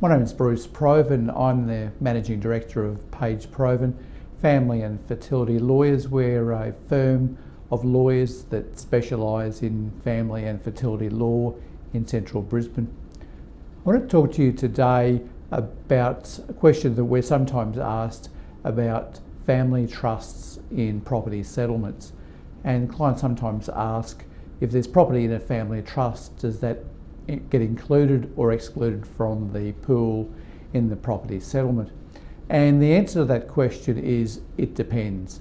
My name is Bruce Provan. I'm the Managing Director of Page Provan, Family and Fertility Lawyers. We're a firm of lawyers that specialise in family and fertility law in central Brisbane. I want to talk to you today about a question that we're sometimes asked about family trusts in property settlements. And clients sometimes ask, if there's property in a family trust, does that get included or excluded from the pool in the property settlement? And the answer to that question is, it depends.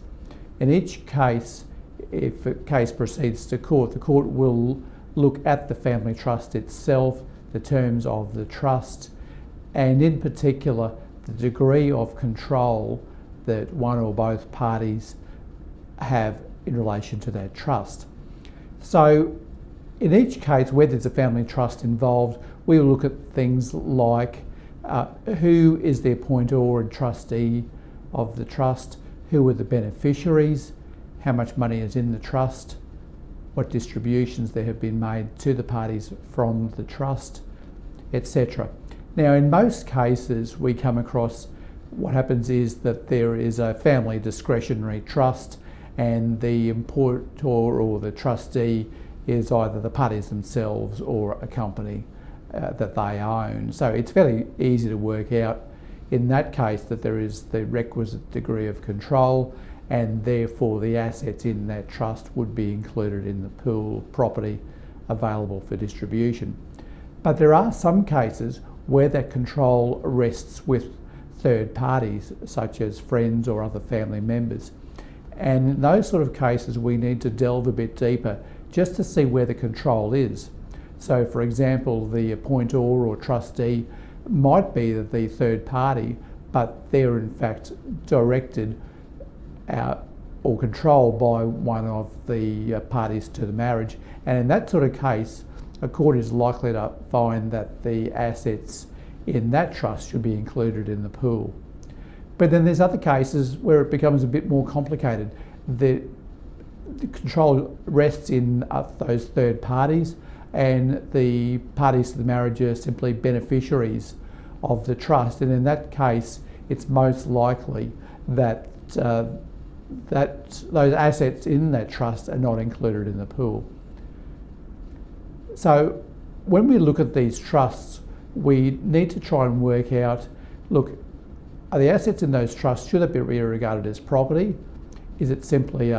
In each case, if a case proceeds to court, the court will look at the family trust itself, the terms of the trust, and in particular, the degree of control that one or both parties have in relation to that trust. So in each case where there's a family trust involved, we will look at things like who is the appointor and trustee of the trust, who are the beneficiaries, how much money is in the trust, what distributions there have been made to the parties from the trust, etc. Now, in most cases, we come across what happens is that there is a family discretionary trust, and the appointor or the trustee is either the parties themselves or a company that they own. So it's fairly easy to work out in that case that there is the requisite degree of control, and therefore the assets in that trust would be included in the pool property available for distribution. But there are some cases where that control rests with third parties, such as friends or other family members. And in those sort of cases, we need to delve a bit deeper just to see where the control is. So for example, the appointor or trustee might be the third party, but they're in fact directed or controlled by one of the parties to the marriage. And in that sort of case, a court is likely to find that the assets in that trust should be included in the pool. But then there's other cases where it becomes a bit more complicated. The control rests in those third parties, and the parties to the marriage are simply beneficiaries of the trust. And in that case, it's most likely that those assets in that trust are not included in the pool. So when we look at these trusts, we need to try and work out, look, are the assets in those trusts, should it be regarded as property? Is it simply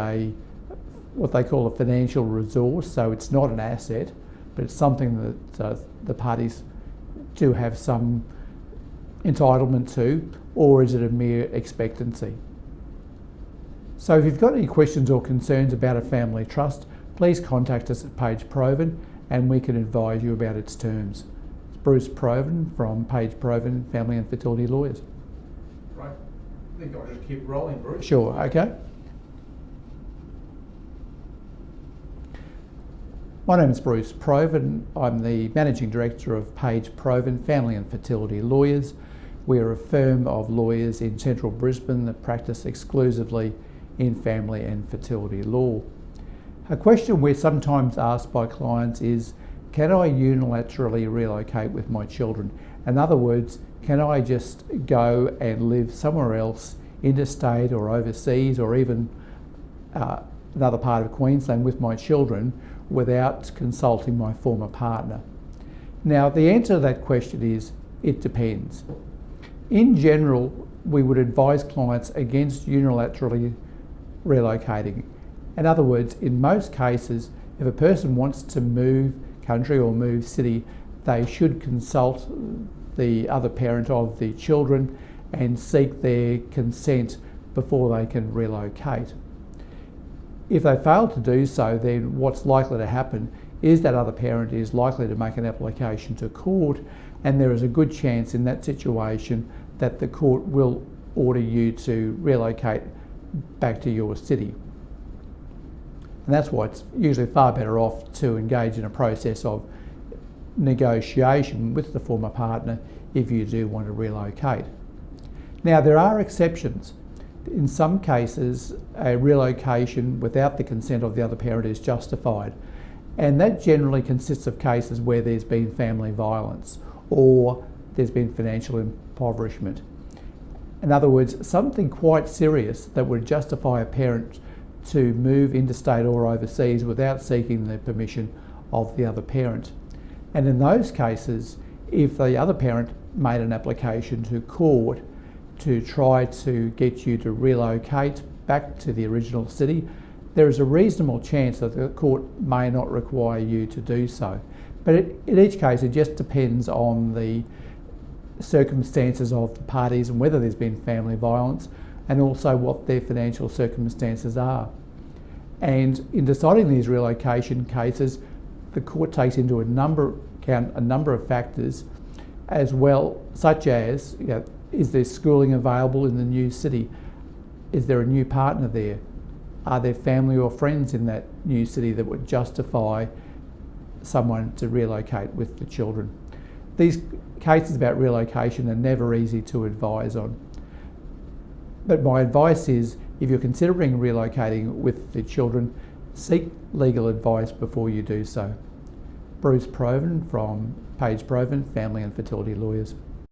what they call a financial resource? So it's not an asset, but it's something that the parties do have some entitlement to, or is it a mere expectancy? So if you've got any questions or concerns about a family trust, please contact us at Page Provan and we can advise you about its terms. It's Bruce Provan from Page Provan, Family and Fertility Lawyers. Right. I think I'll just keep rolling, Bruce. Sure, okay. My name is Bruce Provan. I'm the Managing Director of Page Provan, Family and Fertility Lawyers. We're a firm of lawyers in central Brisbane that practice exclusively in family and fertility law. A question we're sometimes asked by clients is, can I unilaterally relocate with my children? In other words, can I just go and live somewhere else, interstate or overseas, or even another part of Queensland with my children without consulting my former partner? Now, the answer to that question is, it depends. In general, we would advise clients against unilaterally relocating. In other words, in most cases, if a person wants to move country or move city, they should consult the other parent of the children and seek their consent before they can relocate. If they fail to do so, then what's likely to happen is that other parent is likely to make an application to court, and there is a good chance in that situation that the court will order you to relocate back to your city. And that's why it's usually far better off to engage in a process of negotiation with the former partner if you do want to relocate. Now, there are exceptions. In some cases, a relocation without the consent of the other parent is justified, and that generally consists of cases where there's been family violence or there's been financial impoverishment. In other words, something quite serious that would justify a parent to move interstate or overseas without seeking the permission of the other parent. And in those cases, if the other parent made an application to court to try to get you to relocate back to the original city, there is a reasonable chance that the court may not require you to do so. But in each case, it just depends on the circumstances of the parties and whether there's been family violence, and also what their financial circumstances are. And in deciding these relocation cases, the court takes into account a number of factors as well, such as, is there schooling available in the new city? Is there a new partner there? Are there family or friends in that new city that would justify someone to relocate with the children? These cases about relocation are never easy to advise on. But my advice is, if you're considering relocating with the children, seek legal advice before you do so. Bruce Provan from Page Provan, Family and Fertility Lawyers.